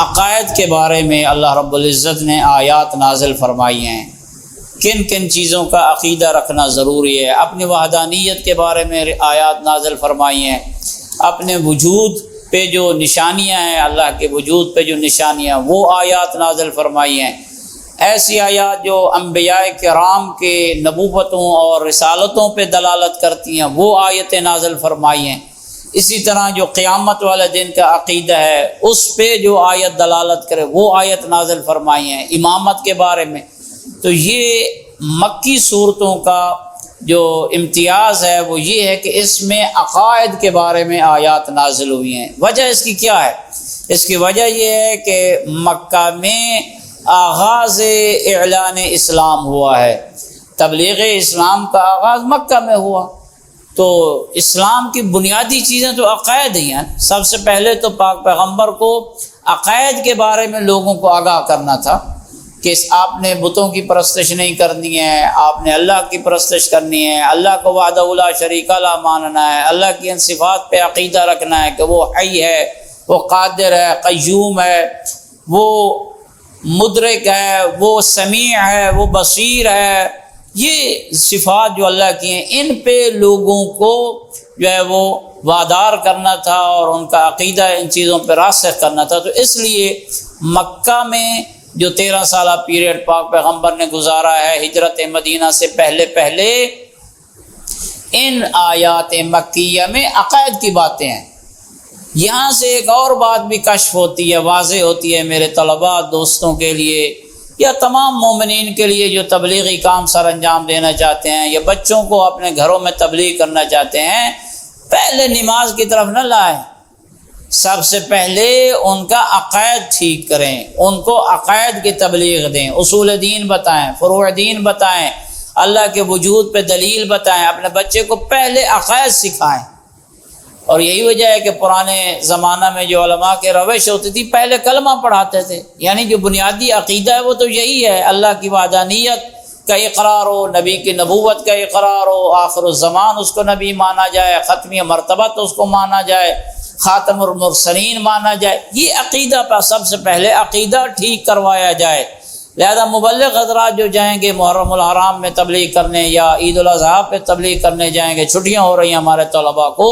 عقائد کے بارے میں اللہ رب العزت نے آیات نازل فرمائی ہیں، کن کن چیزوں کا عقیدہ رکھنا ضروری ہے۔ اپنی وحدانیت کے بارے میں آیات نازل فرمائی ہیں، اپنے وجود پہ جو نشانیاں ہیں، اللہ کے وجود پہ جو نشانیاں وہ آیات نازل فرمائی ہیں۔ ایسی آیات جو انبیاء کرام کے نبوتوں اور رسالتوں پہ دلالت کرتی ہیں وہ آیتیں نازل فرمائی ہیں۔ اسی طرح جو قیامت والے دن کا عقیدہ ہے اس پہ جو آیت دلالت کرے وہ آیت نازل فرمائی ہیں۔ امامت کے بارے میں تو یہ مکی صورتوں کا جو امتیاز ہے وہ یہ ہے کہ اس میں عقائد کے بارے میں آیات نازل ہوئی ہیں۔ وجہ اس کی کیا ہے؟ اس کی وجہ یہ ہے کہ مکہ میں آغاز اعلان اسلام ہوا ہے، تبلیغ اسلام کا آغاز مکہ میں ہوا، تو اسلام کی بنیادی چیزیں تو عقائد ہی ہیں۔ سب سے پہلے تو پاک پیغمبر کو عقائد کے بارے میں لوگوں کو آگاہ کرنا تھا کہ آپ نے بتوں کی پرستش نہیں کرنی ہے، آپ نے اللہ کی پرستش کرنی ہے، اللہ کو وحدہ لا شریک لہ ماننا ہے، اللہ کی ان صفات پہ عقیدہ رکھنا ہے کہ وہ حی ہے، وہ قادر ہے، قیوم ہے، وہ مدرک ہے، وہ سمیع ہے، وہ بصیر ہے۔ یہ صفات جو اللہ کی ہیں ان پہ لوگوں کو جو ہے وہ وادار کرنا تھا اور ان کا عقیدہ ان چیزوں پہ راسخ کرنا تھا۔ تو اس لیے مکہ میں جو 13 سالہ پیریڈ پاک پیغمبر نے گزارا ہے ہجرت مدینہ سے پہلے ان آیات مکیہ میں عقائد کی باتیں ہیں۔ یہاں سے ایک اور بات بھی کشف ہوتی ہے، واضح ہوتی ہے میرے طلباء دوستوں کے لیے یا تمام مومنین کے لیے جو تبلیغی کام سر انجام دینا چاہتے ہیں یا بچوں کو اپنے گھروں میں تبلیغ کرنا چاہتے ہیں، پہلے نماز کی طرف نہ لائیں، سب سے پہلے ان کا عقائد ٹھیک کریں، ان کو عقائد کی تبلیغ دیں، اصول دین بتائیں، فروع دین بتائیں، اللہ کے وجود پہ دلیل بتائیں، اپنے بچے کو پہلے عقائد سکھائیں۔ اور یہی وجہ ہے کہ پرانے زمانہ میں جو علماء کے روش ہوتی تھی پہلے کلمہ پڑھاتے تھے، یعنی جو بنیادی عقیدہ ہے وہ تو یہی ہے، اللہ کی وحدانیت کا اقرار ہو، نبی کی نبوت کا اقرار ہو، آخر الزمان اس کو نبی مانا جائے، ختمی مرتبہ تو اس کو مانا جائے، خاتم المرسلین مانا جائے۔ یہ عقیدہ پر سب سے پہلے عقیدہ ٹھیک کروایا جائے۔ لہذا مبلغ حضرات جو جائیں گے محرم الحرام میں تبلیغ کرنے یا عید الاضحیٰ پہ تبلیغ کرنے جائیں گے، چھٹیاں ہو رہی ہیں ہمارے طلباء کو،